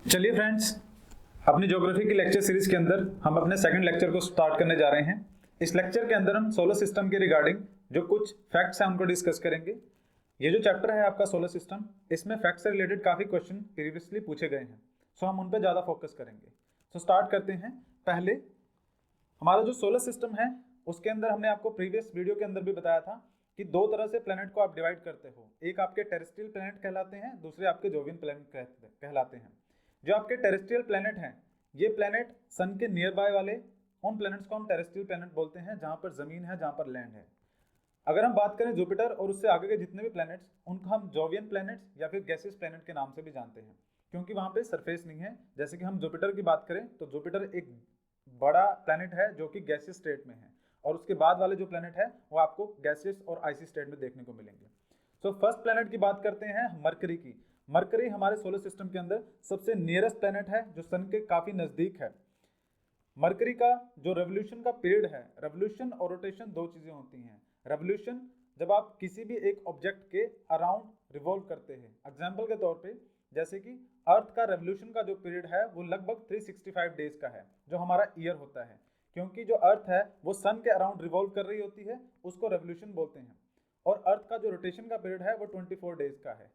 चलिए फ्रेंड्स, अपनी ज्योग्राफी की लेक्चर सीरीज के अंदर हम अपने सेकंड लेक्चर को स्टार्ट करने जा रहे हैं। इस लेक्चर के अंदर हम सोलर सिस्टम के रिगार्डिंग जो कुछ फैक्ट्स हैं उनको डिस्कस करेंगे। ये जो चैप्टर है आपका सोलर सिस्टम, इसमें फैक्ट से रिलेटेड काफ़ी क्वेश्चन प्रीवियसली पूछे गए हैं, सो हम उन पर ज़्यादा फोकस करेंगे। सो स्टार्ट करते हैं। पहले हमारा जो सोलर सिस्टम है उसके अंदर हमने आपको प्रीवियस वीडियो के अंदर भी बताया था कि दो तरह से प्लैनेट को आप डिवाइड करते हो। एक आपके टेरेस्ट्रियल प्लैनेट कहलाते हैं, दूसरे आपके जोवियन प्लैनेट कहलाते हैं। जो आपके टेरेस्ट्रियल प्लैनेट हैं, ये प्लैनेट सन के नियर बाय वाले उन प्लैनेट्स को हम टेरेस्ट्रियल प्लैनेट बोलते हैं, जहाँ पर ज़मीन है, जहाँ पर लैंड है। अगर हम बात करें जुपिटर और उससे आगे के जितने भी प्लैनेट्स, उनको हम जोवियन प्लैनेट्स या फिर गैसियस प्लैनेट के नाम से भी जानते हैं, क्योंकि वहाँ पे सरफेस नहीं है। जैसे कि हम जुपिटर की बात करें तो जुपिटर एक बड़ा प्लैनेट है जो कि गैसियस स्टेट में है, और उसके बाद वाले जो प्लैनेट है वो आपको गैसियस और आइसी स्टेट में देखने को मिलेंगे। सो फर्स्ट प्लैनेट की बात करते हैं मरकरी की। मरकरी हमारे सोलर सिस्टम के अंदर सबसे नियरेस्ट प्लैनेट है जो सन के काफ़ी नज़दीक है। मरकरी का जो रेवोल्यूशन का पीरियड है, रेवोल्यूशन और रोटेशन दो चीज़ें होती हैं। रेवोल्यूशन जब आप किसी भी एक ऑब्जेक्ट के अराउंड रिवॉल्व करते हैं, एग्जाम्पल के तौर पे जैसे कि अर्थ का रेवोल्यूशन का जो पीरियड है वो लगभग 365 डेज का है, जो हमारा ईयर होता है, क्योंकि जो अर्थ है वो सन के अराउंड रिवॉल्व कर रही होती है, उसको रेवोल्यूशन बोलते हैं। और अर्थ का जो रोटेशन का पीरियड है वो 24 डेज का है।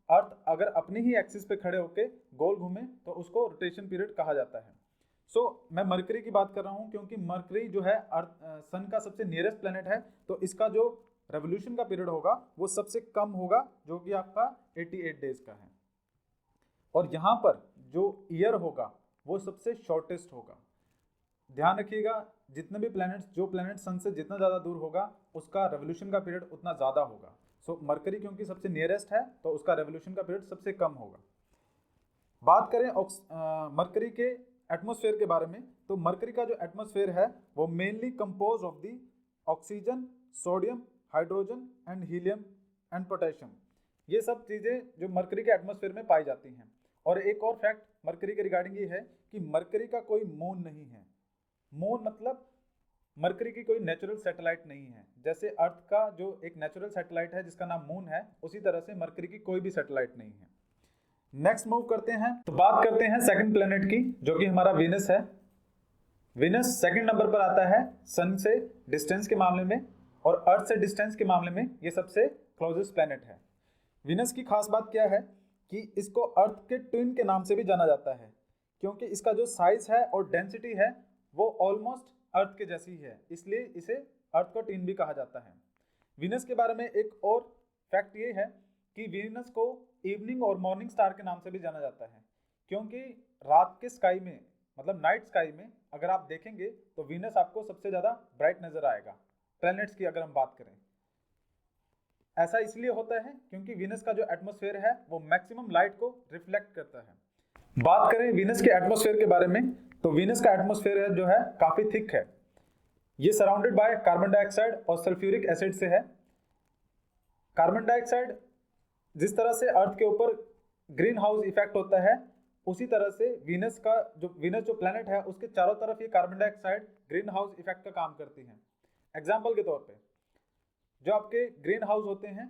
अर्थ अगर अपनी ही एक्सिस पे खड़े होके गोल घूमे तो उसको रोटेशन पीरियड कहा जाता है। सो मैं मरकरी की बात कर रहा हूँ क्योंकि मरकरी जो है सन का सबसे नियरेस्ट प्लैनेट है, तो इसका जो रेवोल्यूशन का पीरियड होगा वो सबसे कम होगा, जो कि आपका 88 डेज का है। और यहाँ पर जो ईयर होगा वो सबसे शॉर्टेस्ट होगा। ध्यान रखिएगा, जितने भी प्लैनेट्स, जो प्लैनेट सन से जितना ज़्यादा दूर होगा उसका रेवोल्यूशन का पीरियड उतना ज़्यादा होगा। सो मरकरी क्योंकि सबसे नियरेस्ट है तो उसका रेवोल्यूशन का पीरियड सबसे कम होगा। बात करें मरकरी के एटमॉस्फेयर के बारे में, तो मरकरी का जो एटमॉस्फेयर है वो mainly compose of the oxygen, sodium, hydrogen and helium and potassium. ये सब चीज़ें जो मरकरी के एटमॉस्फेयर में पाई जाती हैं। और एक और फैक्ट मरकरी के रिगार्डिंग ये है कि मरकरी का कोई मून नहीं है। मून मतलब मरकरी की कोई नेचुरल सैटेलाइट नहीं है। जैसे अर्थ का जो एक नेचुरल सैटेलाइट है जिसका नाम मून है, उसी तरह से मरकरी की कोई भी सैटेलाइट नहीं है। नेक्स्ट मूव करते हैं तो बात करते हैं सेकंड प्लेनेट की, जो कि हमारा वीनस है। वीनस सेकंड नंबर पर आता है सन से डिस्टेंस के मामले में, और अर्थ से डिस्टेंस के मामले में ये सबसे क्लोजेस्ट प्लेनेट है। वीनस की खास बात क्या है कि इसको अर्थ के ट्विन के नाम से भी जाना जाता है, क्योंकि इसका जो साइज है और डेंसिटी है वो ऑलमोस्ट अर्थ के जैसी है, इसलिए इसे अर्थ का ट्विन भी कहा जाता है। वीनस के बारे में एक और फैक्ट ये है कि वीनस को इवनिंग और मॉर्निंग स्टार के नाम से भी जाना जाता है, क्योंकि रात के स्काई में, मतलब नाइट स्काई में अगर आप देखेंगे तो वीनस आपको सबसे ज़्यादा ब्राइट नज़र आएगा प्लैनेट्स की अगर हम बात करें। ऐसा इसलिए होता है क्योंकि वीनस का जो एटमॉस्फेयर है वो मैक्सिमम लाइट को रिफ्लेक्ट करता है। बात करें वीनस के एटमॉस्फेयर के बारे में, तो वीनस का एटमॉस्फेयर है जो है काफ़ी थिक है। ये सराउंडेड बाय कार्बन डाइऑक्साइड और सल्फ्यूरिक एसिड से है। कार्बन डाइऑक्साइड जिस तरह से अर्थ के ऊपर ग्रीन हाउस इफेक्ट होता है, उसी तरह से वीनस जो प्लैनेट है उसके चारों तरफ ये carbon dioxide green house effect का काम करती है। एग्जाम्पल के तौर पे जो आपके ग्रीन हाउस होते हैं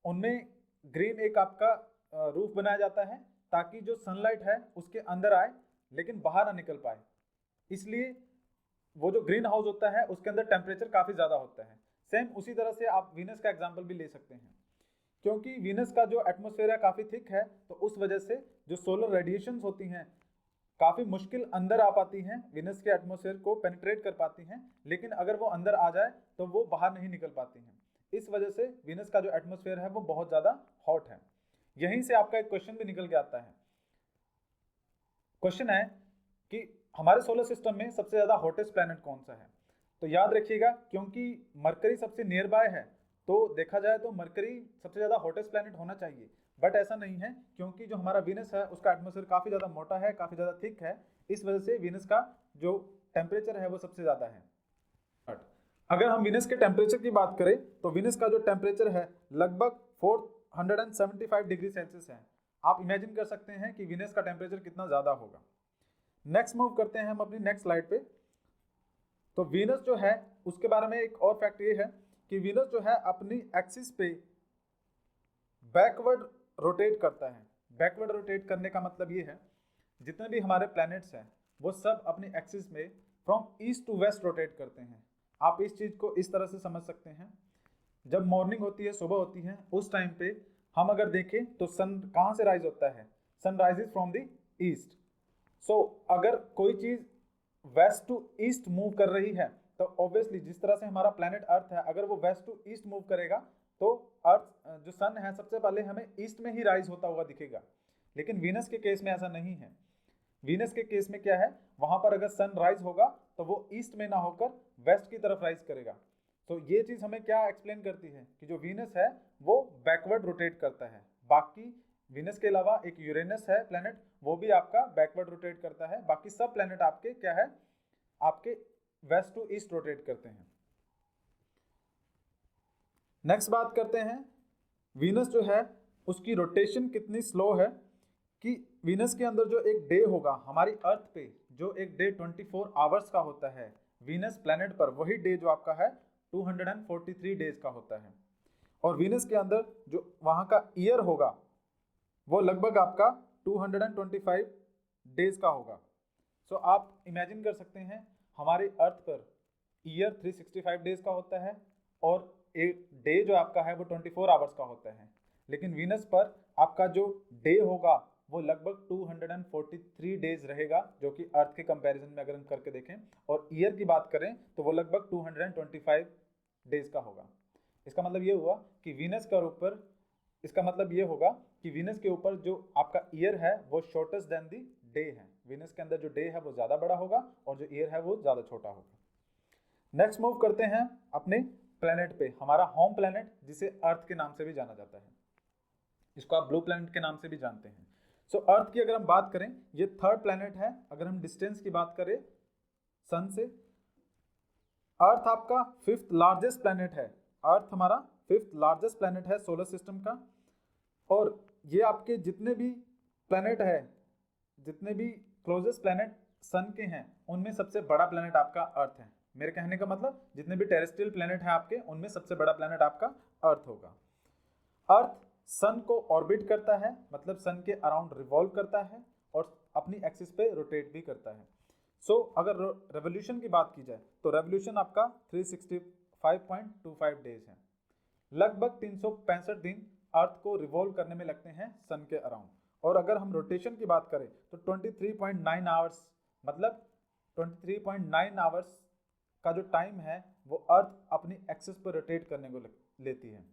उनमें ग्रीन एक आपका रूफ बनाया जाता है ताकि जो सनलाइट है उसके अंदर आए लेकिन बाहर ना निकल पाए। इसलिए वो जो ग्रीन हाउस होता है उसके अंदर टेम्परेचर काफ़ी ज़्यादा होता है। सेम उसी तरह से आप वीनस का एग्जाम्पल भी ले सकते हैं, क्योंकि वीनस का जो एटमॉस्फेयर है काफ़ी थिक है, तो उस वजह से जो सोलर रेडिएशंस होती हैं काफ़ी मुश्किल अंदर आ पाती हैं, वीनस के एटमॉस्फेयर को पेनिट्रेट कर पाती हैं, लेकिन अगर वो अंदर आ जाए तो वो बाहर नहीं निकल पाती हैं। इस वजह से वीनस का जो एटमॉस्फेयर है वो बहुत ज़्यादा हॉट है। यहीं से आपका एक क्वेश्चन भी निकल के आता है। क्वेश्चन है कि हमारे सोलर सिस्टम में सबसे ज़्यादा हॉटेस्ट प्लैनेट कौन सा है। तो याद रखिएगा, क्योंकि मरकरी सबसे नियर बाय है तो देखा जाए तो मरकरी सबसे ज़्यादा हॉटेस्ट प्लैनेट होना चाहिए, बट ऐसा नहीं है, क्योंकि जो हमारा वीनस है उसका एटमॉस्फेयर काफ़ी ज़्यादा मोटा है, काफ़ी ज़्यादा थिक है। इस वजह से वीनस का जो टेम्परेचर है वो सबसे ज़्यादा है। अगर हम वीनस के टेम्परेचर की बात करें तो वीनस का जो टेम्परेचर है लगभग 475 डिग्री सेल्सियस है। आप इमेजिन कर सकते हैं कि वीनस का टेम्परेचर कितना ज़्यादा होगा। नेक्स्ट मूव करते हैं हम अपनी नेक्स्ट स्लाइड पे। तो वीनस जो है उसके बारे में एक और फैक्ट ये है कि वीनस जो है अपनी एक्सिस पे बैकवर्ड रोटेट करता है। बैकवर्ड रोटेट करने का मतलब ये है, जितने भी हमारे प्लैनेट्स हैं वो सब अपनी एक्सिस में from east to west rotate करते हैं। आप इस चीज़ को इस तरह से समझ सकते हैं, जब मॉर्निंग होती है, सुबह होती है, उस टाइम पे हम अगर देखें तो सन कहाँ से राइज होता है? Sun rises from the east. So अगर कोई चीज़ वेस्ट टू ईस्ट मूव कर रही है तो ऑब्वियसली जिस तरह से हमारा प्लैनेट अर्थ है, अगर वो वेस्ट टू ईस्ट मूव करेगा तो अर्थ जो सन है सबसे पहले हमें ईस्ट में ही राइज होता हुआ दिखेगा। लेकिन वीनस के केस में ऐसा नहीं है। वीनस के केस में क्या है, वहां पर अगर सन राइज होगा तो वो ईस्ट में ना होकर वेस्ट की तरफ राइज करेगा। तो ये चीज हमें क्या एक्सप्लेन करती है कि जो वीनस है वो बैकवर्ड रोटेट करता है। बाकी वीनस के अलावा एक यूरेनस है प्लैनेट, वो भी आपका बैकवर्ड रोटेट करता है। बाकी सब प्लैनेट आपके क्या है, आपके वेस्ट टू ईस्ट रोटेट करते हैं। नेक्स्ट बात करते हैं, वीनस जो है उसकी रोटेशन कितनी स्लो है, कि वीनस के अंदर जो एक डे होगा हमारी अर्थ पे, जो एक डे 24 आवर्स का होता है, वीनस प्लैनेट पर वही डे जो आपका है 243 डेज का होता है। और वीनस के अंदर जो वहाँ का ईयर होगा वो लगभग आपका 225 डेज का होगा। सो आप इमेजिन कर सकते हैं हमारे अर्थ पर ईयर 365 डेज का होता है और एक डे जो आपका है वो 24 आवर्स का होता है। लेकिन वीनस पर आपका जो डे होगा वो लगभग 243 डेज रहेगा, जो कि अर्थ के कंपैरिजन में अगर हम करके देखें। और ईयर की बात करें तो वो लगभग 225 डेज का होगा। इसका मतलब ये हुआ कि वीनस के ऊपर, इसका मतलब ये होगा कि वीनस के ऊपर जो आपका ईयर है वो शॉर्टेस्ट देन दी डे है। वीनस के अंदर जो डे है वो ज़्यादा बड़ा होगा और जो ईयर है वो ज़्यादा छोटा होगा। नेक्स्ट मूव करते हैं अपने प्लैनेट पे, हमारा होम प्लैनेट जिसे अर्थ के नाम से भी जाना जाता है। इसको आप ब्लू प्लैनेट के नाम से भी जानते हैं। सो अर्थ की अगर हम बात करें, ये थर्ड प्लैनेट है। अगर हम डिस्टेंस की बात करें सन से, अर्थ आपका फिफ्थ लार्जेस्ट प्लैनेट है। अर्थ हमारा फिफ्थ लार्जेस्ट प्लैनेट है सोलर सिस्टम का। और ये आपके जितने भी प्लैनेट है, जितने भी क्लोजेस्ट प्लैनेट सन के हैं, उनमें सबसे बड़ा प्लैनेट आपका अर्थ है। मेरे कहने का मतलब जितने भी टेरेस्ट्रियल प्लैनेट है आपके, उनमें सबसे बड़ा प्लैनेट आपका अर्थ होगा। अर्थ सन को ऑर्बिट करता है, मतलब सन के अराउंड रिवॉल्व करता है और अपनी एक्सिस पे रोटेट भी करता है। सो अगर रेवोल्यूशन की बात की जाए तो रेवोल्यूशन आपका 365.25 डेज है। लगभग 365 दिन अर्थ को रिवॉल्व करने में लगते हैं सन के अराउंड। और अगर हम रोटेशन की बात करें तो 23.9 आवर्स, मतलब 23.9 आवर्स का जो टाइम है वो अर्थ अपनी एक्सिस पर रोटेट करने को लेती है।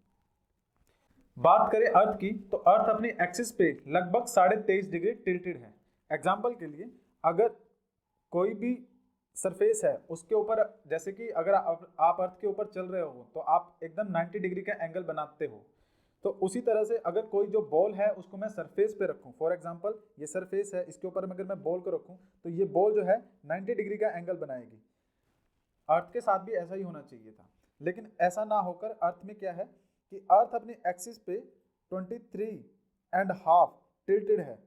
बात करें अर्थ की तो अर्थ अपनी एक्सिस पे लगभग 23.5 डिग्री टिल्टेड है। एग्जाम्पल के लिए, अगर कोई भी सरफेस है उसके ऊपर, जैसे कि अगर आप अर्थ के ऊपर चल रहे हो तो आप एकदम 90 डिग्री का एंगल बनाते हो, तो उसी तरह से अगर कोई जो बॉल है उसको मैं सरफेस पे रखूं, फॉर एग्जांपल ये सरफेस है, इसके ऊपर अगर मैं बॉल को रखूं तो ये बॉल जो है 90 डिग्री का एंगल बनाएगी। अर्थ के साथ भी ऐसा ही होना चाहिए था, लेकिन ऐसा ना होकर अर्थ में क्या है कि अर्थ अपनी एक्सिस पे 23.5 टिल्टेड है।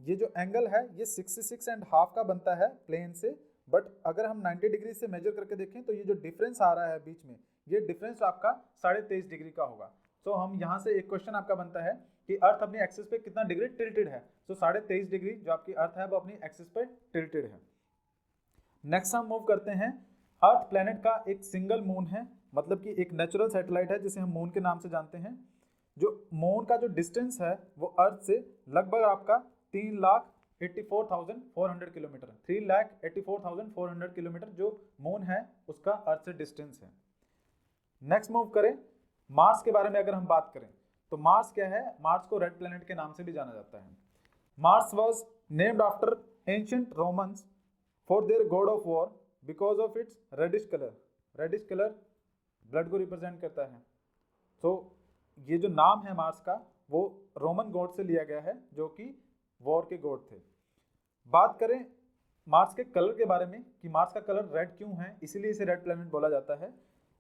ये जो एंगल है ये 66.5 का बनता है प्लेन से, बट अगर हम 90 डिग्री से मेजर करके देखें तो ये जो डिफरेंस आ रहा है बीच में, ये डिफरेंस आपका 23.5 डिग्री का होगा। तो हम यहाँ से एक क्वेश्चन आपका बनता है कि अर्थ अपनी एक्सिस पे कितना डिग्री टिल्टेड है। तो 23.5 डिग्री जो आपकी अर्थ है वो अपनी एक्सिस पे टिल्टेड है। नेक्स्ट हम मूव करते हैं, अर्थ प्लैनेट का एक सिंगल मून है, मतलब कि एक नेचुरल सैटेलाइट है जिसे हम मून के नाम से जानते हैं। जो मून का जो डिस्टेंस है वो अर्थ से लगभग आपका 3,84,400 किलोमीटर, 3,84,400 किलोमीटर जो मून है उसका अर्थ से डिस्टेंस है। नेक्स्ट मूव करें, मार्स के बारे में अगर हम बात करें तो मार्स क्या है, मार्स को रेड प्लैनेट के नाम से भी जाना जाता है। Mars was named after ancient Romans for their god of war because of its reddish colour. Reddish colour blood को रिप्रेजेंट करता है। तो ये जो नाम है मार्स का वो रोमन गॉड से लिया गया है जो कि वॉर के गॉड थे। बात करें मार्स के कलर के बारे में कि मार्स का कलर रेड क्यों है, इसीलिए इसे रेड प्लैनेट बोला जाता है।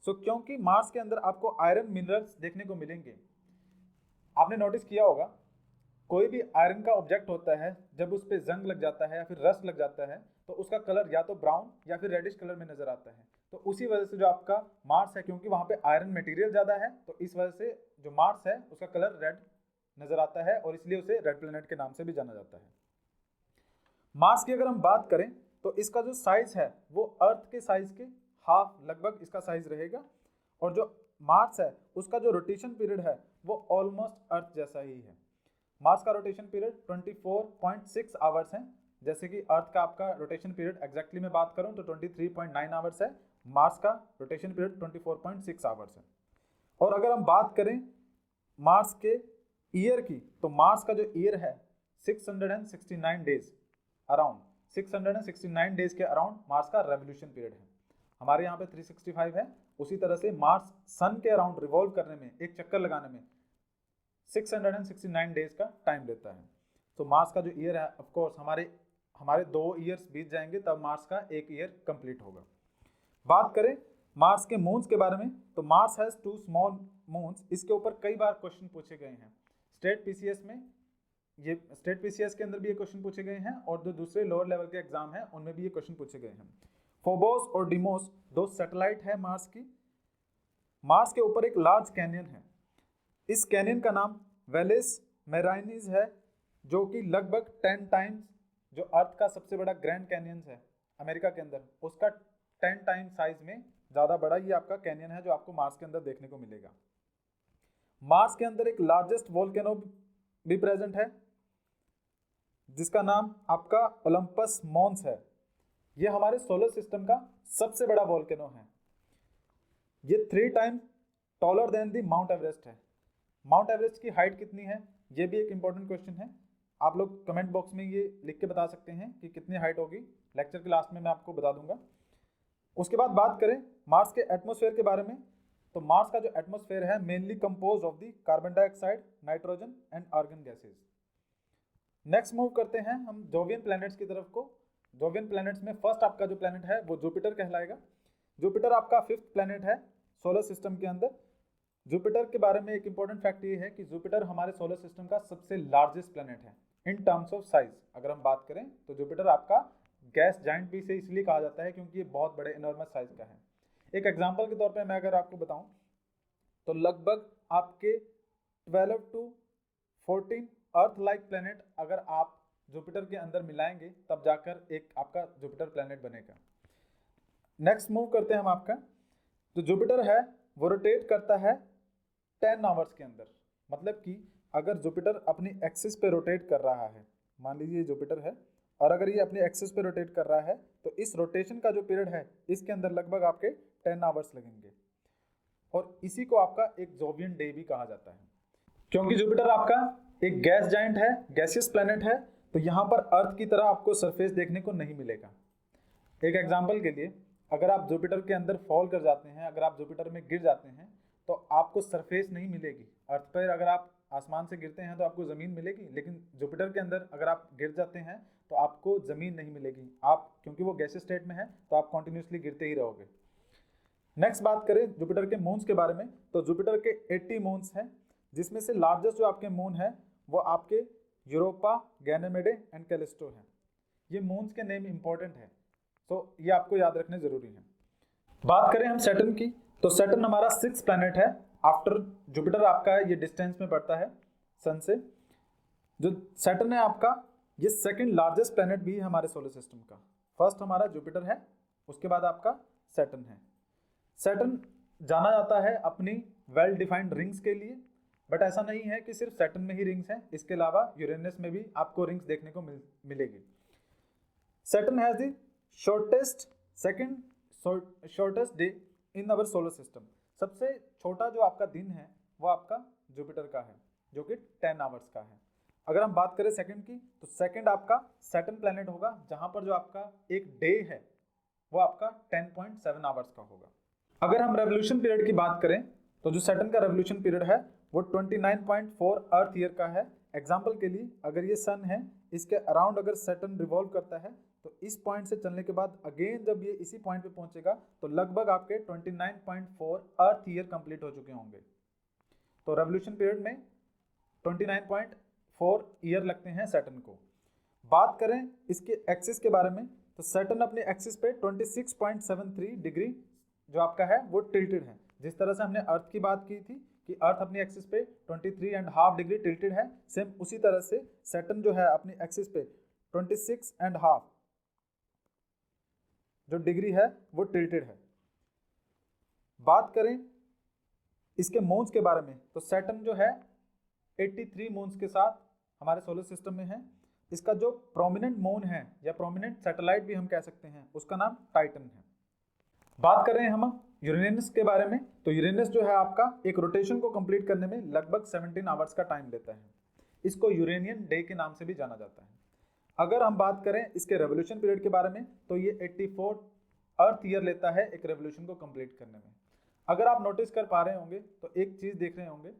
क्योंकि मार्स के अंदर आपको आयरन मिनरल्स देखने को मिलेंगे। आपने नोटिस किया होगा कोई भी आयरन का ऑब्जेक्ट होता है, जब उस पर जंग लग जाता है या फिर रस्ट लग जाता है तो उसका कलर या तो ब्राउन या फिर रेडिश कलर में नजर आता है। तो उसी वजह से जो आपका मार्स है, क्योंकि वहाँ पे आयरन मटेरियल ज़्यादा है, तो इस वजह से जो मार्स है उसका कलर रेड नजर आता है और इसलिए उसे रेड प्लैनेट के नाम से भी जाना जाता है। मार्स की अगर हम बात करें तो इसका जो साइज है वो अर्थ के साइज के हाफ लगभग इसका साइज रहेगा, और जो मार्स है उसका जो रोटेशन पीरियड है वो ऑलमोस्ट अर्थ जैसा ही है। मार्स का रोटेशन पीरियड 24.6 आवर्स है, जैसे कि अर्थ का आपका रोटेशन पीरियड एग्जैक्टली मैं बात करूं तो 23.9 आवर्स है, मार्स का रोटेशन पीरियड 24.6 आवर्स है। और अगर हम बात करें मार्स के ईयर की, तो मार्स का जो ईयर है 669 डेज, अराउंड 669 डेज के अराउंड मार्स का रेवोल्यूशन पीरियड है। हमारे यहाँ पे 365 है, उसी तरह से मार्स सन के अराउंड रिवॉल्व करने में, एक चक्कर लगाने में 669 डेज का टाइम लेता है। तो मार्स का जो ईयर है, ऑफ कोर्स हमारे 2 ईयर्स बीत जाएंगे तब मार्स का 1 ईयर कंप्लीट होगा। बात करें मार्स के मून्स के बारे में, तो मार्स हैज 2 स्मॉल मून्स। इसके ऊपर कई बार क्वेश्चन पूछे गए हैं स्टेट पीसीएस में, ये स्टेट पीसीएस के अंदर भी ये क्वेश्चन पूछे गए हैं और जो दूसरे लोअर लेवल के एग्जाम हैं उनमें भी ये क्वेश्चन पूछे गए हैं। फोबोस और डिमोस 2 सैटेलाइट है मार्स की। मार्स के ऊपर एक लार्ज कैनियन है, इस कैनियन का नाम वेलिस मैराइनिस है, जो कि लगभग 10 टाइम्स जो अर्थ का सबसे बड़ा ग्रैंड कैनियन है अमेरिका के अंदर, उसका 10 टाइम साइज में ज़्यादा बड़ा ये आपका कैनियन है जो आपको मार्स के अंदर देखने को मिलेगा। मार्स के अंदर एक लार्जेस्ट वोल्केनो भी प्रेजेंट है जिसका नाम आपका ओलंपस मॉन्स है। ये हमारे सोलर सिस्टम का सबसे बड़ा वोल्केनो है। ये 3 टाइम टॉलर देन दी माउंट एवरेस्ट है। माउंट एवरेस्ट की हाइट कितनी है, ये भी एक इंपॉर्टेंट क्वेश्चन है। आप लोग कमेंट बॉक्स में ये लिख के बता सकते हैं कि कितनी हाइट होगी, लेक्चर के लास्ट में मैं आपको बता दूंगा। उसके बाद बात करें मार्स के एटमॉस्फेयर के बारे में, तो मार्स का जो एटमॉस्फेयर है mainly compose of the carbon dioxide, nitrogen and argon gases. Next move करते हैं हम जोवियन प्लैनेट्स की तरफ को। जोवियन प्लैनेट्स में फर्स्ट आपका जो प्लैनेट है वो जुपिटर कहलाएगा। जुपिटर आपका 5th प्लैनेट है सोलर सिस्टम के अंदर। जुपिटर के बारे में एक इंपॉर्टेंट फैक्ट ये है कि जुपिटर हमारे सोलर सिस्टम का सबसे लार्जेस्ट प्लैनेट है इन टर्म्स ऑफ साइज। अगर हम बात करें तो जुपिटर आपका गैस जाइंट भी से इसलिए कहा जाता है क्योंकि ये बहुत बड़े इनॉर्मस साइज का है। एक एग्जांपल के तौर पे मैं अगर आपको बताऊं तो लगभग आपके 12 to 14 अर्थ लाइक प्लैनेट अगर आप जुपिटर के अंदर मिलाएंगे तब जाकर एक आपका जुपिटर प्लैनेट बनेगा। नेक्स्ट मूव करते हैं हम आपका, जो जुपिटर है वो रोटेट करता है 10 आवर्स के अंदर। मतलब कि अगर जुपिटर अपनी एक्सिस पे रोटेट कर रहा है, मान लीजिए जुपिटर है और अगर ये अपनी एक्सिस पे रोटेट कर रहा है तो इस रोटेशन का जो पीरियड है इसके अंदर लगभग आपके 10 आवर्स लगेंगे, और इसी को आपका एक जोवियन डे भी कहा जाता है। क्योंकि जुपिटर आपका एक गैस जाइंट है, गैसियस प्लैनेट है, तो यहाँ पर अर्थ की तरह आपको सरफेस देखने को नहीं मिलेगा। एक एग्जाम्पल के लिए, अगर आप जुपिटर के अंदर फॉल कर जाते हैं, अगर आप जुपिटर में गिर जाते हैं तो आपको सरफेस नहीं मिलेगी। अर्थ पर अगर आप आसमान से गिरते हैं तो आपको ज़मीन मिलेगी, लेकिन जुपिटर के अंदर अगर आप गिर जाते हैं तो आपको ज़मीन नहीं मिलेगी। आप क्योंकि वो गैसियस स्टेट में है तो आप कॉन्टिन्यूसली गिरते ही रहोगे। नेक्स्ट बात करें जुपिटर के मून्स के बारे में, तो जुपिटर के 80 मून्स हैं, जिसमें से लार्जेस्ट जो आपके मून है वो आपके यूरोपा, गैनेमेडे एंड कैलिस्टो हैं। ये मून्स के नेम इंपॉर्टेंट है, तो ये आपको याद रखने जरूरी है। बात करें हम सैटर्न की, तो सैटर्न हमारा 6th प्लैनेट है आफ्टर जुपिटर। आपका है ये डिस्टेंस में पड़ता है सन से। जो सैटर्न है आपका ये 2nd लार्जेस्ट प्लैनेट भी है हमारे सोलर सिस्टम का। फर्स्ट हमारा जुपिटर है, उसके बाद आपका सैटर्न है। सैटर्न जाना जाता है अपनी वेल डिफाइंड रिंग्स के लिए, बट ऐसा नहीं है कि सिर्फ सैटर्न में ही रिंग्स हैं, इसके अलावा यूरेनस में भी आपको रिंग्स देखने को मिलेगी। Saturn has the shortest day in our solar system. सबसे छोटा जो आपका दिन है वो आपका जुपिटर का है, जो कि 10 आवर्स का है। अगर हम बात करें सेकंड की, तो सेकंड आपका सैटर्न प्लैनेट होगा, जहां पर जो आपका एक डे है वो आपका 10.7 आवर्स का होगा। अगर हम रेवोल्यूशन पीरियड की बात करें तो जो सैटर्न का रेवोल्यूशन पीरियड है वो 29.4 अर्थ ईयर का है। एग्जाम्पल के लिए, अगर ये सन है, इसके अराउंड अगर सैटर्न रिवॉल्व करता है तो इस पॉइंट से चलने के बाद अगेन जब ये इसी पॉइंट पे पहुंचेगा तो लगभग आपके 29.4 अर्थ ईयर कंप्लीट हो चुके होंगे। तो रेवोल्यूशन पीरियड में 29.4 ईयर लगते हैं सैटर्न को। बात करें इसके एक्सिस के बारे में, तो सैटर्न अपने एक्सिस पे 26.73 डिग्री जो आपका है वो टिल्टेड है। जिस तरह से हमने अर्थ की बात की थी कि अर्थ अपनी एक्सिस पे 23.5 डिग्री टिल्टेड है, सेम उसी तरह से सैटर्न जो है अपनी एक्सिस पे 26.5 जो डिग्री है वो टिल्टेड है। बात करें इसके मून्स के बारे में तो सैटर्न जो है 83 मून्स के साथ हमारे सोलर सिस्टम में है। इसका जो प्रोमिनेंट मून है या प्रोमिनेंट सैटेलाइट भी हम कह सकते हैं, उसका नाम टाइटन है। बात कर रहे हैं हम यूरेनस के बारे में, तो यूरेनस जो है आपका एक रोटेशन को कंप्लीट करने में लगभग 17 आवर्स का टाइम लेता है। इसको यूरेनियन डे के नाम से भी जाना जाता है। अगर हम बात करें इसके रेवोल्यूशन पीरियड के बारे में तो ये 84 अर्थ ईयर लेता है एक रेवोल्यूशन को कंप्लीट करने में। अगर आप नोटिस कर पा रहे होंगे तो एक चीज देख रहे होंगे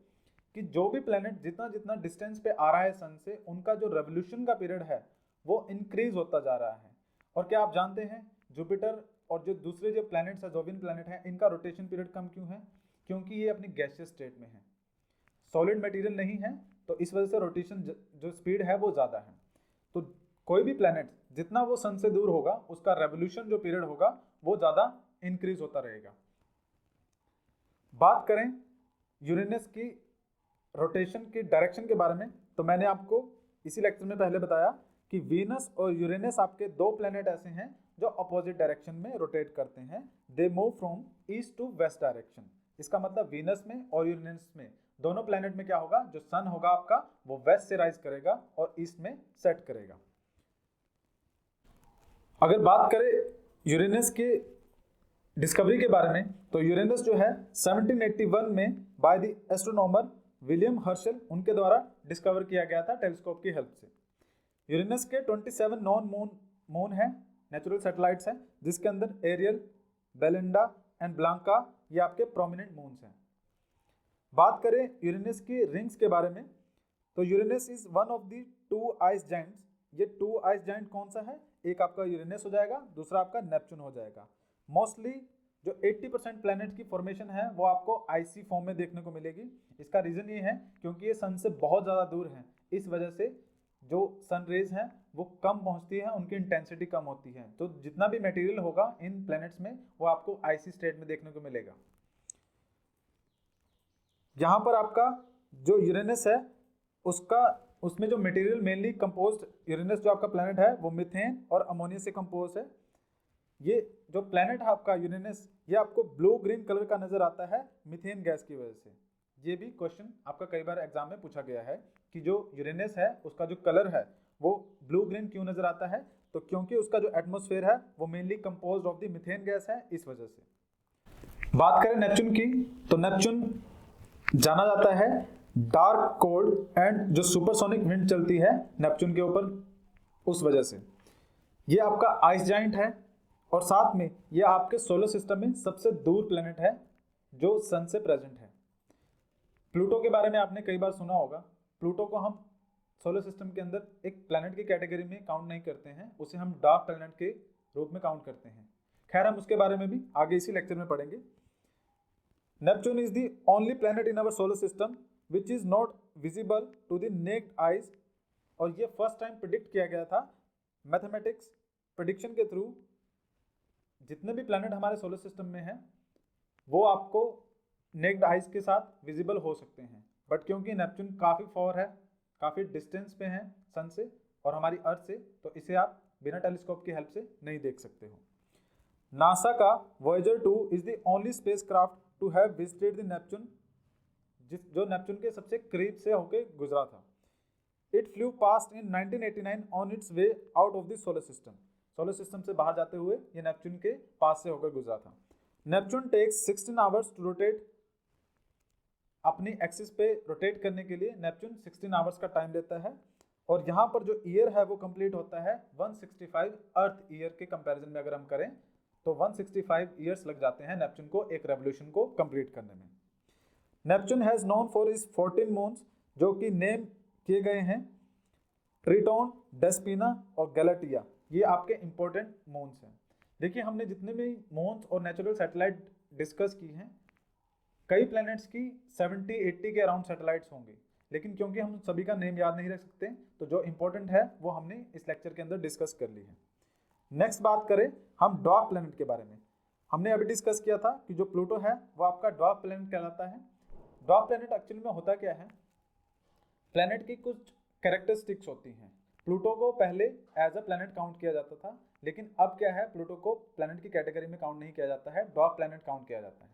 कि जो भी प्लेनेट जितना जितना डिस्टेंस पे आ रहा है सन से, उनका जो रेवोल्यूशन का पीरियड है वो इंक्रीज होता जा रहा है। और क्या आप जानते हैं जुपिटर और जो दूसरे जो प्लैनेट्स है, जोवियन प्लैनेट है, इनका रोटेशन पीरियड कम क्यों है? क्योंकि ये अपनी गैसियस स्टेट में है, सॉलिड मटेरियल नहीं है, तो इस वजह से रोटेशन जो स्पीड है वो ज़्यादा है। तो कोई भी प्लैनेट जितना वो सन से दूर होगा उसका रेवोल्यूशन जो पीरियड होगा वो ज़्यादा इंक्रीज होता रहेगा। बात करें यूरेनस की रोटेशन की डायरेक्शन के बारे में तो मैंने आपको इसी लेक्चर में पहले बताया कि वीनस और यूरेनस आपके दो प्लैनेट ऐसे हैं जो अपोजिट डायरेक्शन में रोटेट करते हैं। They move from east to west direction. इसका मतलब वीनस में और यूरेनस में दोनों प्लैनेट में क्या होगा, जो सन होगा आपका वो वेस्ट से राइज करेगा और ईस्ट में सेट करेगा। अगर बात करें यूरेनस के डिस्कवरी के बारे में तो यूरेनस जो है 1781 में by the astronomer William Herschel उनके द्वारा डिस्कवर किया गया था टेलीस्कोप की हेल्प से। यूरेनस के 27 नॉन मून है, नेचुरल सैटेलाइट्स हैं, जिसके अंदर एरियल, बेलिंडा एंड ब्लांका ये आपके प्रोमिनेंट मून्स हैं। बात करें यूरेनस की रिंग्स के बारे में तो Uranus is one of the two ice Giants. ये टू आइस जाइंट कौन सा है? एक आपका यूरेनस हो जाएगा, दूसरा आपका नेपच्यून हो जाएगा। मोस्टली जो 80% प्लैनेट की फॉर्मेशन है वो आपको आइसी फॉर्म में देखने को मिलेगी। इसका रीजन ये है क्योंकि ये सन से बहुत ज़्यादा दूर है, इस वजह से जो सन रेज हैं वो कम पहुंचती है, उनकी इंटेंसिटी कम होती है। तो जितना भी मटेरियल होगा इन प्लैनेट्स में वो आपको आइसी स्टेट में देखने को मिलेगा। यहाँ पर आपका जो यूरेनस है उसमें जो मटेरियल मेनली कंपोज्ड, यूरेनस जो आपका प्लैनेट है वो मीथेन और अमोनिया से कंपोज है। ये जो प्लैनेट है आपका यूरेनस ये आपको ब्लू ग्रीन कलर का नजर आता है मीथेन गैस की वजह से। ये भी क्वेश्चन आपका कई बार एग्जाम में पूछा गया है कि जो यूरेनस है उसका जो कलर है वो ब्लू ग्रीन क्यों नजर आता है, तो क्योंकि उसका जो एटमॉस्फेयर है वो mainly composed of the methane gas है, इस वजह से। बात करें नेपच्यून की तो नेपच्यून जाना जाता है डार्क कोल्ड एंड जो सुपरसोनिक विंड चलती है नेपच्यून के ऊपर, उस वजह से ये आपका आइस जाइंट है और साथ में ये आपके सोलर सिस्टम में सबसे दूर प्लेनेट है जो सन से प्रेजेंट है। प्लूटो के बारे में आपने कई बार सुना होगा। प्लूटो को हम सोलर सिस्टम के अंदर एक प्लेनेट की कैटेगरी में काउंट नहीं करते हैं, उसे हम डार्क प्लेनेट के रूप में काउंट करते हैं। खैर हम उसके बारे में भी आगे इसी लेक्चर में पढ़ेंगे। Neptune is the only planet in our solar system which is not visible to the naked eyes, और ये फर्स्ट टाइम प्रिडिक्ट किया गया था मैथमेटिक्स प्रिडिक्शन के थ्रू। जितने भी प्लैनेट हमारे सोलर सिस्टम में हैं वो आपको नेक्ड आइज के साथ विजिबल हो सकते हैं, बट क्योंकि नेपच्यून काफ़ी फॉर है, काफ़ी डिस्टेंस पे है सन से और हमारी अर्थ से, तो इसे आप बिना टेलीस्कोप की हेल्प से नहीं देख सकते हो। नासा का Voyager 2 is the only spacecraft to have visited the Neptune, जो नेपच्यून के सबसे करीब से होके गुजरा था। It flew past in 1989 on its way out of the solar system. Solar system से बाहर जाते हुए ये नेपच्यून के पास से होकर गुजरा था। Neptune takes 16 hours to rotate. अपनी एक्सिस पे रोटेट करने के लिए नेपच्यून 16 आवर्स का टाइम लेता है, और यहाँ पर जो ईयर है वो कंप्लीट होता है 165 अर्थ ईयर के कंपैरिजन में अगर हम करें तो 165 ईयर्स लग जाते हैं नेपच्यून को एक रेवोल्यूशन को कंप्लीट करने में। Neptune has known for is 14 moons जो कि नेम किए गए हैं ट्रिटोन, डेस्पिना और गैलेटिया। ये आपके इंपॉर्टेंट मून्स हैं। देखिए हमने जितने भी मून्स और नेचुरल सैटेलाइट डिस्कस की हैं, कई प्लैनेट्स की 70-80 के अराउंड सैटेलाइट्स होंगे, लेकिन क्योंकि हम सभी का नेम याद नहीं रख सकते तो जो इंपॉर्टेंट है वो हमने इस लेक्चर के अंदर डिस्कस कर ली है। नेक्स्ट बात करें हम ड्वार्फ प्लैनेट के बारे में। हमने अभी डिस्कस किया था कि जो प्लूटो है वो आपका ड्वार्फ प्लैनेट कहलाता है। ड्वार्फ प्लैनेट एक्चुअली में होता क्या है, प्लैनेट की कुछ कैरेक्टरिस्टिक्स होती हैं। प्लूटो को पहले एज अ प्लैनेट काउंट किया जाता था, लेकिन अब क्या है, प्लूटो को प्लैनेट की कैटेगरी में काउंट नहीं किया जाता है, ड्वार्फ प्लैनेट काउंट किया जाता है।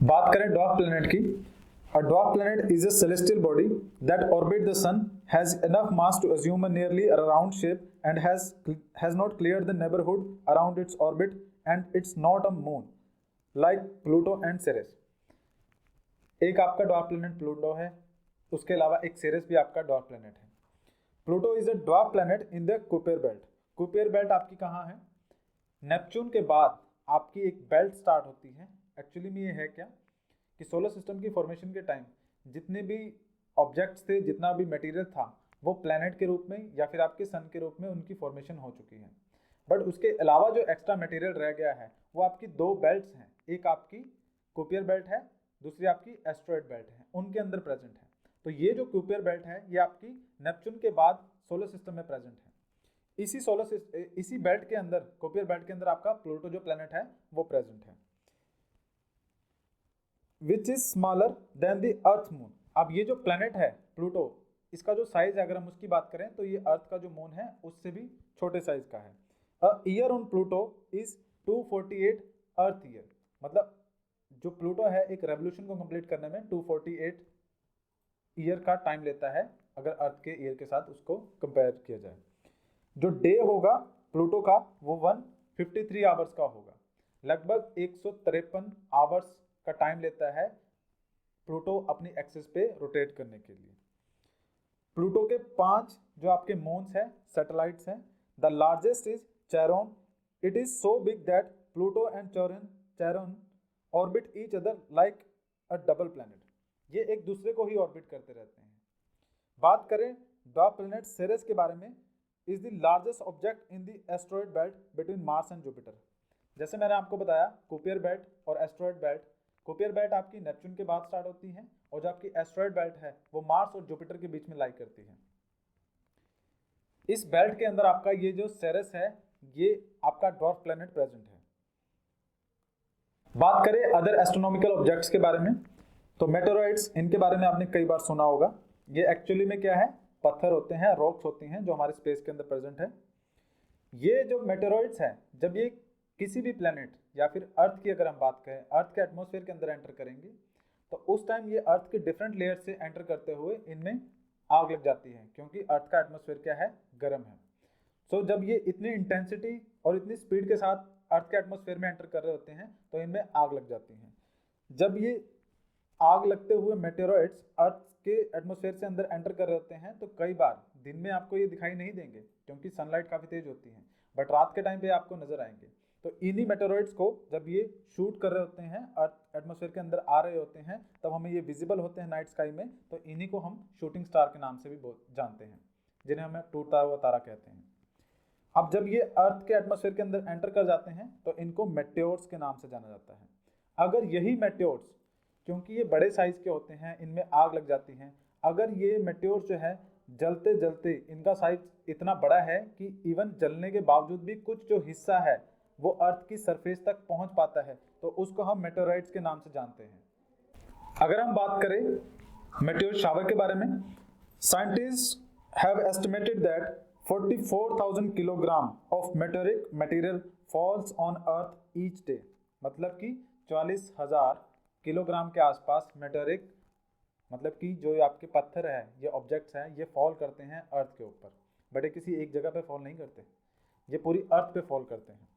बात करें ड्वार्फ प्लैनेट की, a dwarf planet is a celestial body that orbits the sun, has enough mass to assume a nearly round shape, and has not cleared the neighborhood around its orbit, and it's not a moon like Pluto and Ceres। एक आपका dwarf planet Pluto है, उसके अलावा एक Ceres भी आपका dwarf planet है। Pluto is a dwarf planet in the Kuiper belt. Kuiper belt आपकी कहाँ है, नेपच्यून के बाद आपकी एक बेल्ट स्टार्ट होती है। एक्चुअली में ये है क्या कि सोलर सिस्टम की फॉर्मेशन के टाइम जितने भी ऑब्जेक्ट्स थे, जितना भी मटेरियल था, वो प्लैनेट के रूप में या फिर आपके सन के रूप में उनकी फॉर्मेशन हो चुकी है। बट उसके अलावा जो एक्स्ट्रा मटेरियल रह गया है वो आपकी दो बेल्ट्स हैं, एक आपकी कुपियर बेल्ट है, दूसरी आपकी एस्ट्रॉयड बेल्ट है, उनके अंदर प्रेजेंट है। तो ये जो कुपियर बेल्ट है ये आपकी नेपच्यून के बाद सोलर सिस्टम में प्रेजेंट है। इसी बेल्ट के अंदर, कुपियर बेल्ट के अंदर आपका प्लूटो जो प्लैनेट है वो प्रेजेंट है, which is smaller than the earth moon. अब ये जो प्लैनेट है प्लूटो, इसका जो साइज है अगर हम उसकी बात करें तो ये अर्थ का जो मून है उससे भी छोटे साइज का है। A year on Pluto is 248 earth year. मतलब जो प्लूटो है एक रेवोल्यूशन को कंप्लीट करने में 248 ईयर का टाइम लेता है, अगर अर्थ के ईयर के साथ उसको कंपेयर किया जाए। जो डे होगा प्लूटो का वो 153 आवर्स का होगा। लगभग 153 आवर्स का टाइम लेता है प्लूटो अपनी एक्सिस पे रोटेट करने के लिए। प्लूटो के 5 जो आपके मून्स हैं, सैटेलाइट्स हैं। The largest is Charon, it is so big that Pluto and Charon orbit each other like a double planet. ये एक दूसरे को ही ऑर्बिट करते रहते हैं। बात करें ड्वार्फ प्लैनेट सेरेस के बारे में, is the largest object in the asteroid belt between Mars and Jupiter. जैसे मैंने आपको बताया कुपियर बेल्ट और एस्ट्रॉयड बेल्ट, कुपियर बेल्ट आपकी नेपच्यून के बाद स्टार्ट होती है और जो आपकी एस्ट्रॉयड बेल्ट है वो मार्स और जुपिटर के बीच में लाई करती है। इस बेल्ट के अंदर आपका ये जो सेरेस है ये आपका ड्वार्फ प्लैनेट प्रेजेंट है। बात करें अदर एस्ट्रोनॉमिकल ऑब्जेक्ट्स के बारे में, तो मेटेरॉइड्स, इनके बारे में आपने कई बार सुना होगा। ये एक्चुअली में क्या है, पत्थर होते हैं, रॉक्स होती हैं जो हमारे स्पेस के अंदर प्रेजेंट है। ये जो मेटेरॉइड्स हैं जब ये किसी भी प्लैनेट या फिर अर्थ की अगर हम बात करें, अर्थ के एटमॉस्फेयर के अंदर एंटर करेंगे तो उस टाइम ये अर्थ के डिफरेंट लेयर से एंटर करते हुए इनमें आग लग जाती है, क्योंकि अर्थ का एटमॉस्फेयर क्या है, गर्म है। सो जब ये इतनी इंटेंसिटी और इतनी स्पीड के साथ अर्थ के एटमॉस्फेयर में एंटर कर रहे होते हैं तो इनमें आग लग जाती है। जब ये आग लगते हुए मेटेरॉइड्स अर्थ के एटमॉस्फेयर से अंदर एंटर कर रहे होते हैं तो कई बार दिन में आपको ये दिखाई नहीं देंगे क्योंकि सनलाइट काफ़ी तेज होती है, बट रात के टाइम पे आपको नजर आएंगे। तो इन्हीं मेटेरॉइड्स को जब ये शूट कर रहे होते हैं, अर्थ एटमॉस्फेयर के अंदर आ रहे होते हैं, तब हमें ये विजिबल होते हैं नाइट स्काई में। तो इन्हीं को हम शूटिंग स्टार के नाम से भी जानते हैं, जिन्हें हमें टूटता हुआ तारा कहते हैं। अब जब ये अर्थ के एटमॉस्फेयर के अंदर एंटर कर जाते हैं तो इनको मेटेओर्स के नाम से जाना जाता है। अगर यही मेटेओर्स, क्योंकि ये बड़े साइज के होते हैं, इनमें आग लग जाती है, अगर ये मेटेओर्स जो है जलते जलते इनका साइज इतना बड़ा है कि इवन जलने के बावजूद भी कुछ जो हिस्सा है वो अर्थ की सरफेस तक पहुंच पाता है, तो उसको हम मेटेओराइट्स के नाम से जानते हैं। अगर हम बात करें मेटेओर शावर के बारे में, scientist have estimated that 44,000 kilogram of meteoric material falls on earth each day. मतलब कि 44,000 किलोग्राम के आसपास मेटेरिक, मतलब कि जो आपके पत्थर है, ये ऑब्जेक्ट्स हैं, ये फॉल करते हैं अर्थ के ऊपर। बट ये किसी एक जगह पे फॉल नहीं करते, ये पूरी अर्थ पे फॉल करते हैं।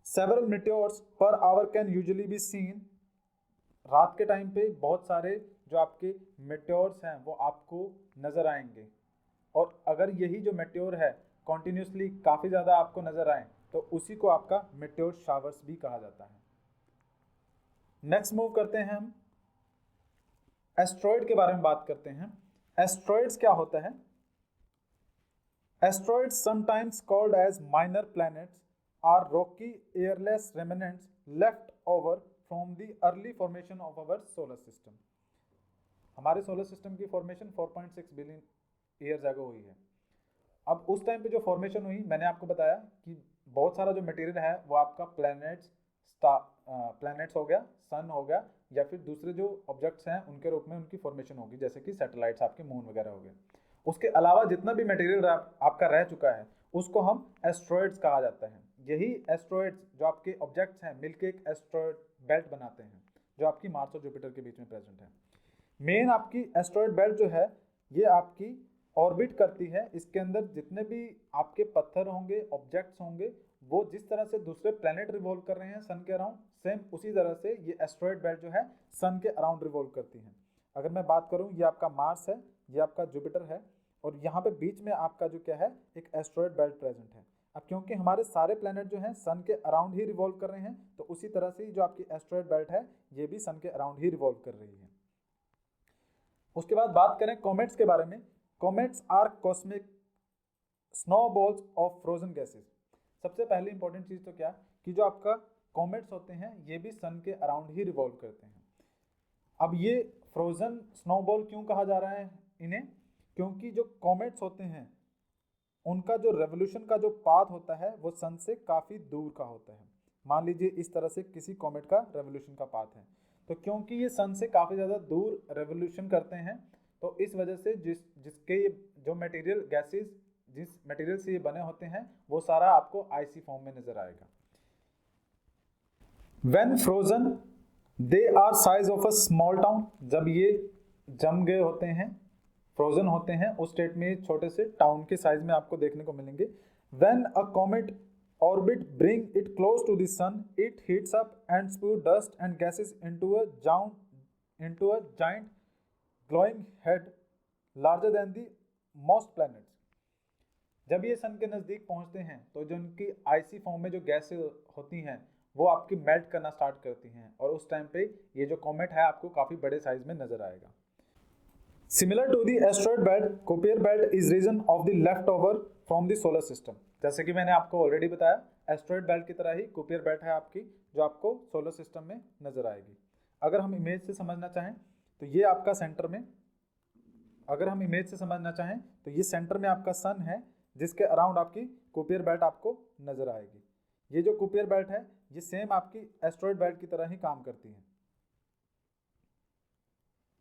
Several meteors per hour can usually be seen. रात के टाइम पे बहुत सारे जो आपके मेटेओर्स हैं वो आपको नजर आएंगे, और अगर यही जो मेटेओर है कॉन्टिन्यूसली काफ़ी ज़्यादा आपको नजर आए तो उसी को आपका मेटेओर शावर्स भी कहा जाता है। नेक्स्ट मूव करते हैं हम एस्ट्रॉयड के बारे में बात करते हैं। एस्ट्रॉयड्स क्या होता है? Asteroids sometimes called as minor planets are rocky airless remnants left over from the early formation of our solar system। हमारे सोलर सिस्टम की फॉर्मेशन 4.6 बिलियन ईयर्स अगो हुई है। अब उस टाइम पे जो फॉर्मेशन हुई, मैंने आपको बताया कि बहुत सारा जो मटेरियल है वो आपका प्लैनेट्स हो गया, सन हो गया, या फिर दूसरे जो ऑब्जेक्ट्स हैं उनके रूप में उनकी फॉर्मेशन होगी, जैसे कि सैटेलाइट्स आपके मून वगैरह हो गए। उसके अलावा जितना भी मटेरियल आपका रह चुका है उसको हम एस्ट्रॉइड्स कहा जाता है। यही एस्ट्रॉइड्स जो आपके ऑब्जेक्ट्स हैं मिलके एक एस्ट्रॉइड बेल्ट बनाते हैं जो आपकी मार्स और जुपिटर के बीच में प्रेजेंट है। मेन आपकी एस्ट्रॉइड बेल्ट जो है ये आपकी ऑर्बिट करती है। इसके अंदर जितने भी आपके पत्थर होंगे, ऑब्जेक्ट्स होंगे, वो जिस तरह से दूसरे प्लेनेट रिवॉल्व कर रहे हैं सन के अराउंड, सेम उसी तरह से ये एस्ट्रॉइड बेल्ट जो है सन के अराउंड रिवॉल्व करती है। अगर मैं बात करूं, ये आपका मार्स है, ये आपका जुपिटर है और यहाँ पे बीच में आपका जो क्या है एक एस्ट्रॉइड बेल्ट प्रेजेंट है। अब क्योंकि हमारे सारे प्लेनेट जो हैं सन के अराउंड ही रिवॉल्व कर रहे हैं, तो उसी तरह से जो आपकी एस्ट्रॉइड बेल्ट है ये भी सन के अराउंड ही रिवॉल्व कर रही है। उसके बाद बात करें कॉमेट्स के बारे में। Comets are cosmic snowballs of frozen gases. सबसे पहली इंपॉर्टेंट चीज तो क्या कि जो आपका कॉमेट्स होते हैं ये भी सन के अराउंड ही रिवॉल्व करते हैं। अब ये फ्रोजन स्नोबॉल क्यों कहा जा रहा है इन्हें? क्योंकि जो कॉमेट्स होते हैं उनका जो रेवोल्यूशन का जो पाथ होता है वो सन से काफ़ी दूर का होता है। मान लीजिए इस तरह से किसी कॉमेट का रेवोल्यूशन का पाथ है, तो क्योंकि ये सन से काफ़ी ज़्यादा दूर रेवोल्यूशन करते हैं तो इस वजह से जिसके ये जो मटेरियल गैसेस जिस मटेरियल से ये बने होते हैं वो सारा आपको आइसी फॉर्म में नजर आएगा। When frozen they are size of a small town. जब ये जम गए होते हैं, फ्रोजन होते हैं, उस स्टेट में छोटे से टाउन के साइज में आपको देखने को मिलेंगे। When a comet orbit bring it close to the sun, it heats up and spew dust and gases into a giant glowing head larger than the most planets. जब ये सन के नज़दीक पहुंचते हैं तो जो उनकी आइसी फॉर्म में जो गैसेस होती हैं वो आपकी मेल्ट करना स्टार्ट करती हैं और उस टाइम पे ये जो कॉमेट है आपको काफ़ी बड़े साइज में नजर आएगा। Similar to the asteroid belt, Kuiper belt is region of the left over from the solar system. जैसे कि मैंने आपको ऑलरेडी बताया, एस्ट्रॉइड बेल्ट की तरह ही कुपियर बेल्ट है आपकी जो आपको सोलर सिस्टम में नजर आएगी। अगर हम इमेज से समझना चाहें तो ये आपका सेंटर में, अगर हम इमेज से समझना चाहें तो ये सेंटर में आपका सन है जिसके अराउंड आपकी कुपियर बेल्ट आपको नजर आएगी। ये जो कुपियर बेल्ट है ये सेम आपकी एस्ट्रॉइड बेल्ट की तरह ही काम करती है।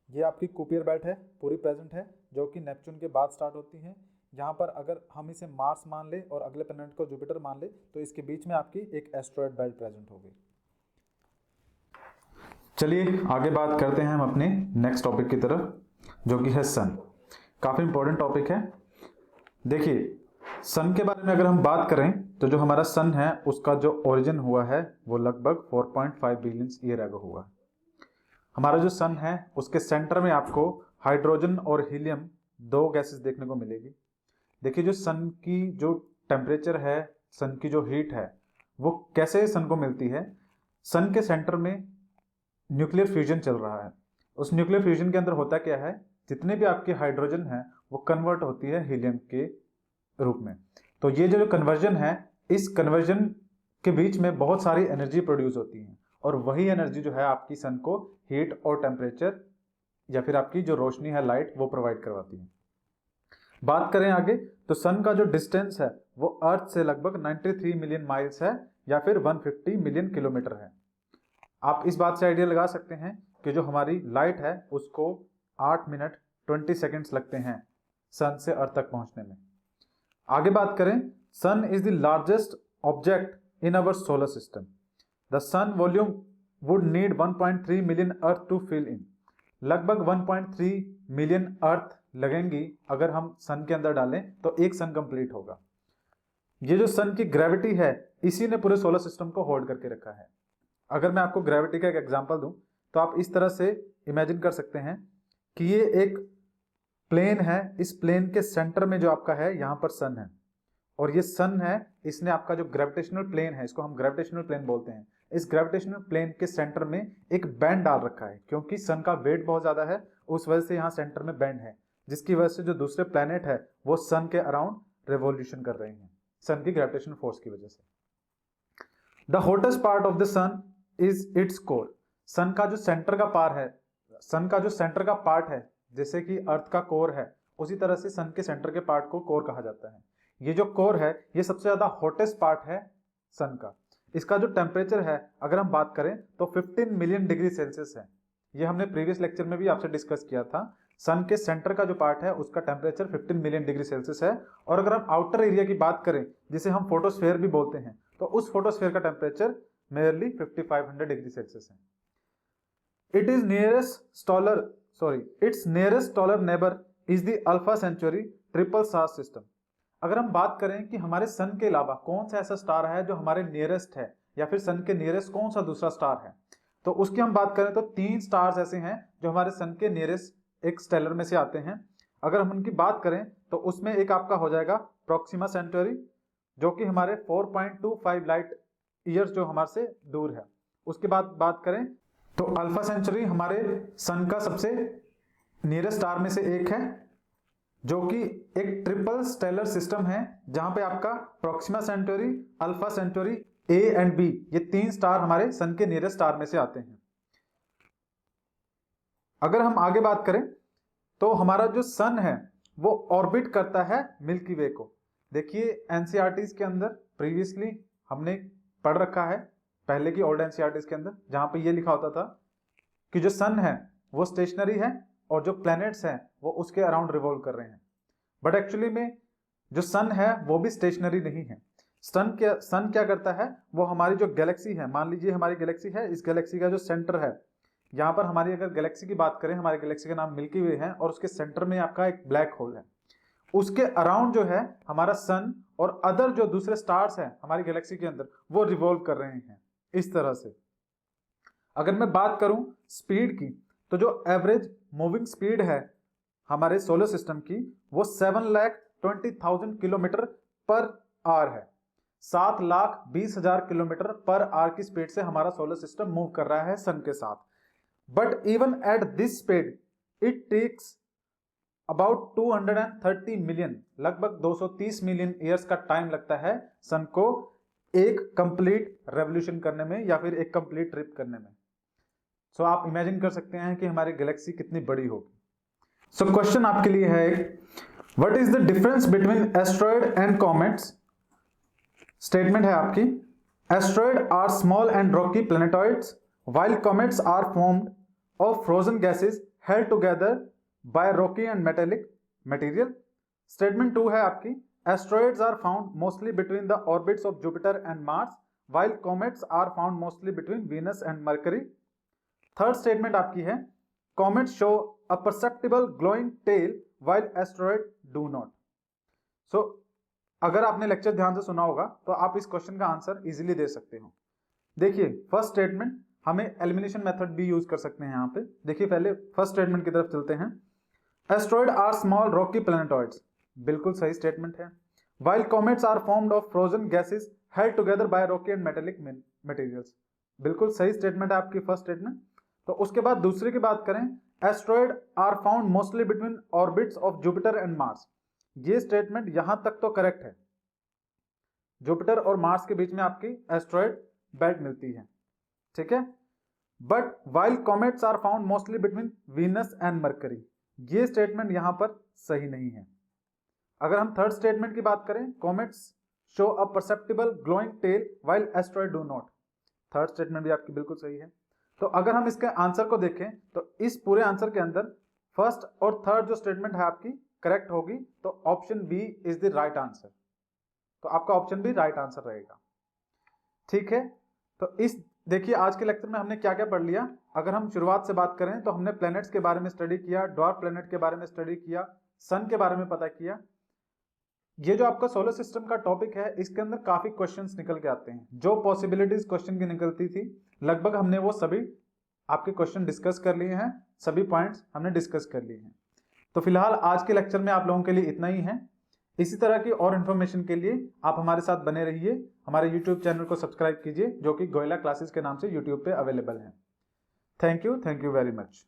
ये आपकी कुपियर बेल्ट है, पूरी प्रेजेंट है, जो कि नेपच्यून के बाद स्टार्ट होती है। यहाँ पर अगर हम इसे मार्स मान ले और अगले प्लैनेट को जुपिटर मान ले तो इसके बीच में आपकी एक एस्ट्रॉइड बेल्ट प्रेजेंट हो गई। चलिए आगे बात करते हैं हम अपने नेक्स्ट टॉपिक की तरफ जो कि है सन। काफ़ी इंपॉर्टेंट टॉपिक है। देखिए सन के बारे में अगर हम बात करें तो जो हमारा सन है उसका जो ओरिजिन हुआ है वो लगभग 4.5 बिलियन ईयर अगो हुआ। हमारा जो सन है उसके सेंटर में आपको हाइड्रोजन और हीलियम दो गैसेस देखने को मिलेगी। देखिए जो सन की जो टेम्परेचर है, सन की जो हीट है वो कैसे सन को मिलती है। सन के सेंटर में न्यूक्लियर फ्यूजन चल रहा है। उस न्यूक्लियर फ्यूजन के अंदर होता क्या है, जितने भी आपके हाइड्रोजन है वो कन्वर्ट होती है हीलियम के रूप में। तो ये जो कन्वर्जन है, इस कन्वर्जन के बीच में बहुत सारी एनर्जी प्रोड्यूस होती है और वही एनर्जी जो है आपकी सन को हीट और टेम्परेचर या फिर आपकी जो रोशनी है लाइट वो प्रोवाइड करवाती है। बात करें आगे तो सन का जो डिस्टेंस है वो अर्थ से लगभग 93 मिलियन माइल्स है या फिर 150 मिलियन किलोमीटर है। आप इस बात से आइडिया लगा सकते हैं कि जो हमारी लाइट है उसको 8 मिनट 20 सेकेंड्स लगते हैं सन से अर्थ तक पहुंचने में। आगे बात करें, sun is the largest object in our solar system. The sun volume would need 1.3 million earth to fill in. लगभग 1.3 मिलियन अर्थ लगेंगी अगर हम सन के अंदर डालें तो एक सन कंप्लीट होगा। ये जो सन की ग्रेविटी है इसी ने पूरे सोलर सिस्टम को होल्ड करके रखा है। अगर मैं आपको ग्रेविटी का एक एग्जांपल दूं तो आप इस तरह से इमेजिन कर सकते हैं कि ये एक प्लेन है, इस प्लेन के सेंटर में जो आपका है यहाँ पर सन है और ये सन है, इसने आपका जो ग्रेविटेशनल प्लेन है, इसको हम ग्रेविटेशनल प्लेन बोलते हैं, इस ग्रेविटेशनल प्लेन के सेंटर में एक बैंड डाल रखा है। क्योंकि सन का वेट बहुत ज्यादा है उस वजह से यहाँ सेंटर में बैंड है, जिसकी वजह से जो दूसरे प्लैनेट है वो सन के अराउंड रिवॉल्यूशन कर रहे हैं सन की ग्रेविटेशनल फोर्स की वजह से। The hottest part of the sun is its core. Sun का जो सेंटर का पार है, सन का जो सेंटर का पार्ट है, जैसे कि अर्थ का कोर है उसी तरह से सन के सेंटर के पार्ट को कोर कहा जाता है। ये जो कोर है ये सबसे ज्यादा हॉटेस्ट पार्ट है सन का। इसका जो टेम्परेचर है अगर हम बात करें तो 15 मिलियन डिग्री सेल्सियस है। ये हमने प्रीवियस लेक्चर में भी आपसे डिस्कस किया था। सन के सेंटर का जो पार्ट है उसका टेम्परेचर 15 मिलियन डिग्री सेल्सियस है, और अगर हम आउटर एरिया की बात करें जिसे हम फोटोस्फेयर भी बोलते हैं, तो उस फोटोस्फेयर का टेम्परेचर मेयरली 5500 डिग्री सेल्सियस है। its nearest taller neighbor is the Alpha Centauri triple star system. अगर हम बात करें कि हमारे सन के अलावा कौन सा ऐसा स्टार है जो हमारे नियरेस्ट है, या फिर सन के नियरेस्ट कौन सा दूसरा स्टार है, तो उसकी हम बात करें तो 3 स्टार्स ऐसे हैं जो हमारे सन के नियरेस्ट एक स्टेलर में से आते हैं। अगर हम उनकी बात करें तो उसमें एक आपका हो जाएगा प्रोक्सिमा सेंटोरी, जो कि हमारे 4.25 लाइट ईयर्स जो हमारे से दूर है। उसके बाद बात करें तो अल्फा सेंचुरी हमारे सन का सबसे नियरेस्ट स्टार में से एक है, जो कि एक ट्रिपल स्टेलर सिस्टम है, जहां पे आपका Proxima Centauri, Alpha Centauri, A and B, ये 3 स्टार हमारे सन के नियरेस्ट स्टार में से आते हैं। अगर हम आगे बात करें तो हमारा जो सन है वो ऑर्बिट करता है मिल्की वे को। देखिए एनसीईआरटीज के अंदर प्रीवियसली हमने पढ़ रखा है, पहले की ओल्ड एनसीईआरटीज के अंदर, जहां पे ये लिखा होता था कि जो सन है वो स्टेशनरी है और जो प्लैनेट्स हैं वो उसके अराउंड रिवॉल्व कर रहे हैं। बट एक्चुअली में जो सन है वो भी स्टेशनरी नहीं है। सन क्या करता है, वो हमारी जो गैलेक्सी है, मान लीजिए हमारी गैलेक्सी है, इस गैलेक्सी का जो सेंटर है, यहाँ पर हमारी अगर गैलेक्सी की बात करें, हमारी गैलेक्सी का नाम मिल्की वे है और उसके सेंटर में आपका एक ब्लैक होल है। उसके अराउंड जो है हमारा सन और अदर जो दूसरे स्टार्स हैं हमारी गैलेक्सी के अंदर वो रिवॉल्व कर रहे हैं इस तरह से। अगर मैं बात करूं स्पीड की, तो जो एवरेज मूविंग स्पीड है हमारे सोलर सिस्टम की वो 7,20,000 किलोमीटर पर आवर है। 7,20,000 किलोमीटर पर आवर की स्पीड से हमारा सोलर सिस्टम मूव कर रहा है सन के साथ। But even at this speed it takes about 230 million, लगभग 230 मिलियन ईयर्स का टाइम लगता है सन को एक कंप्लीट रेवोल्यूशन करने में या फिर एक कंप्लीट ट्रिप करने में। सो आप इमेजिन कर सकते हैं कि हमारी गैलेक्सी कितनी बड़ी होगी। सो क्वेश्चन आपके लिए है, what is the difference between asteroid and comets. Statement है आपकी, asteroid are small and rocky planetoids while comets are formed of frozen gases held together by rocky and metallic material. Statement 2 है आपकी, asteroids are found mostly between the orbits of Jupiter and Mars, while comets are found mostly between Venus and Mercury. Third statement आपकी है, comets show a perceptible glowing tail while asteroids do not. So अगर आपने lecture ध्यान से सुना होगा तो आप इस क्वेश्चन का आंसर इजीली दे सकते हो। देखिए फर्स्ट स्टेटमेंट हमें एलिमिनेशन मेथड भी यूज कर सकते हैं यहाँ पे। देखिए पहले फर्स्ट स्टेटमेंट की तरफ चलते हैं। एस्ट्रॉयड आर स्मॉल रॉकी प्लैनेटॉइड्स, बिल्कुल सही स्टेटमेंट है। While comets are formed of frozen gases held together by rocky and metallic materials, बिल्कुल सही स्टेटमेंट है आपकी फर्स्ट स्टेटमेंट। तो उसके बाद दूसरे की बात करें, asteroid are found mostly between orbits of Jupiter and Mars, ये स्टेटमेंट यहां तक तो करेक्ट है। जुपिटर और मार्स के बीच में आपकी एस्ट्रॉयड बेल्ट मिलती है, ठीक है। But while comets are found mostly between Venus and Mercury, ये स्टेटमेंट यहां पर सही नहीं है। अगर हम थर्ड स्टेटमेंट की बात करें, comets show a perceptible glowing tail while asteroid do not, third statement भी आपकी बिल्कुल सही है। तो अगर हम इसके आंसर को देखें तो इस पूरे आंसर के अंदर फर्स्ट और थर्ड जो स्टेटमेंट है आपकी करेक्ट होगी, तो option B is the right answer. तो आपका ऑप्शन बी राइट आंसर रहेगा, ठीक है। तो इस देखिए आज के लेक्चर में हमने क्या क्या पढ़ लिया। अगर हम शुरुआत से बात करें तो हमने प्लैनेट्स के बारे में स्टडी किया, ड्वार्फ प्लैनेट के बारे में स्टडी किया, सन के बारे में पता किया। ये जो आपका सोलर सिस्टम का टॉपिक है इसके अंदर काफी क्वेश्चंस निकल के आते हैं। जो पॉसिबिलिटीज क्वेश्चन की निकलती थी लगभग हमने वो सभी आपके क्वेश्चन डिस्कस कर लिए हैं, सभी पॉइंट्स हमने डिस्कस कर लिए हैं। तो फिलहाल आज के लेक्चर में आप लोगों के लिए इतना ही है। इसी तरह की और इन्फॉर्मेशन के लिए आप हमारे साथ बने रहिए, हमारे यूट्यूब चैनल को सब्सक्राइब कीजिए जो कि गोयला क्लासेस के नाम से यूट्यूब पे अवेलेबल है। Thank you very much.